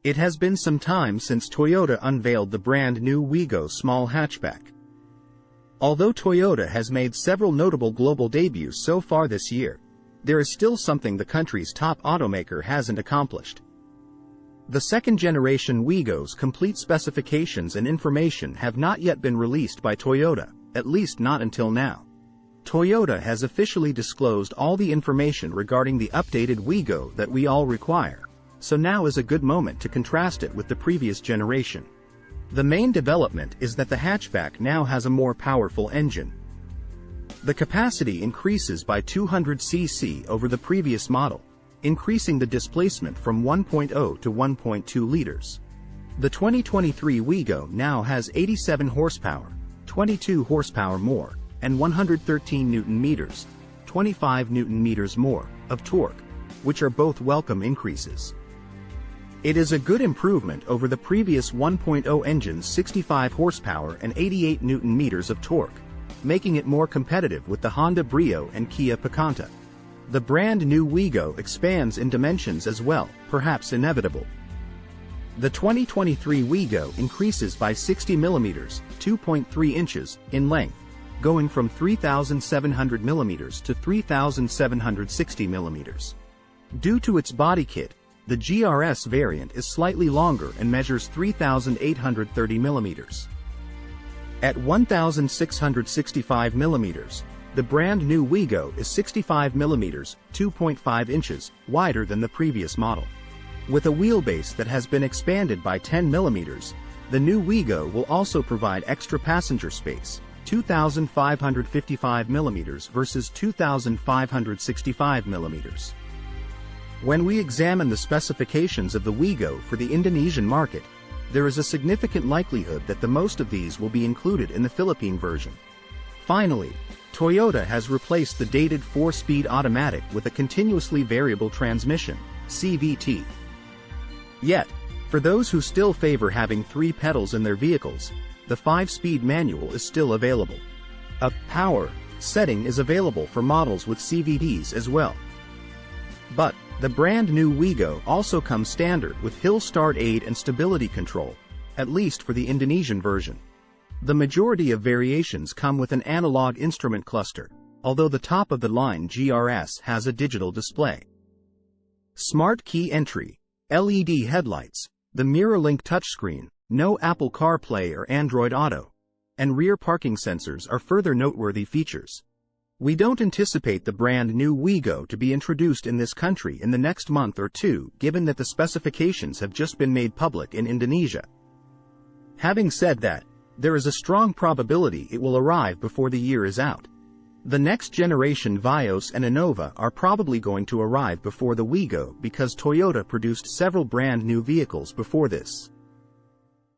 It has been some time since Toyota unveiled the brand new Wigo small hatchback. Although Toyota has made several notable global debuts so far this year, there is still something the country's top automaker hasn't accomplished. The second-generation Wigo's complete specifications and information have not yet been released by Toyota, at least not until now. Toyota has officially disclosed all the information regarding the updated Wigo that we all require, so now is a good moment to contrast it with the previous generation. The main development is that the hatchback now has a more powerful engine. The capacity increases by 200 cc over the previous model, increasing the displacement from 1.0 to 1.2 liters. The 2023 Wigo now has 87 horsepower, 22 horsepower more, and 113 Nm, 25 Nm more, of torque, which are both welcome increases. It is a good improvement over the previous 1.0 engine's 65 horsepower and 88 Nm of torque, making it more competitive with the Honda Brio and Kia Picanto. The brand new Wigo expands in dimensions as well, perhaps inevitable. The 2023 Wigo increases by 60 mm, 2.3 inches, in length, going from 3,700 mm to 3,760 mm. Due to its body kit, the GRS variant is slightly longer and measures 3,830 mm. At 1,665 mm, the brand new Wigo is 65 mm, 2.5 inches, wider than the previous model. With a wheelbase that has been expanded by 10 mm, the new Wigo will also provide extra passenger space, 2,555 mm versus 2,565 mm. When we examine the specifications of the Wigo for the Indonesian market, there is a significant likelihood that the most of these will be included in the Philippine version. Finally, Toyota has replaced the dated 4-speed automatic with a continuously variable transmission, CVT. Yet, for those who still favor having 3 pedals in their vehicles, the 5-speed manual is still available. A power setting is available for models with CVTs as well. But the brand new Wigo also comes standard with hill start aid and stability control, at least for the Indonesian version. The majority of variations come with an analog instrument cluster, although the top-of-the-line GRS has a digital display. Smart key entry, LED headlights, the MirrorLink touchscreen, no Apple CarPlay or Android Auto, and rear parking sensors are further noteworthy features. We don't anticipate the brand new Wigo to be introduced in this country in the next month or two, given that the specifications have just been made public in Indonesia. Having said that, there is a strong probability it will arrive before the year is out. The next generation Vios and Innova are probably going to arrive before the Wigo because Toyota produced several brand new vehicles before this.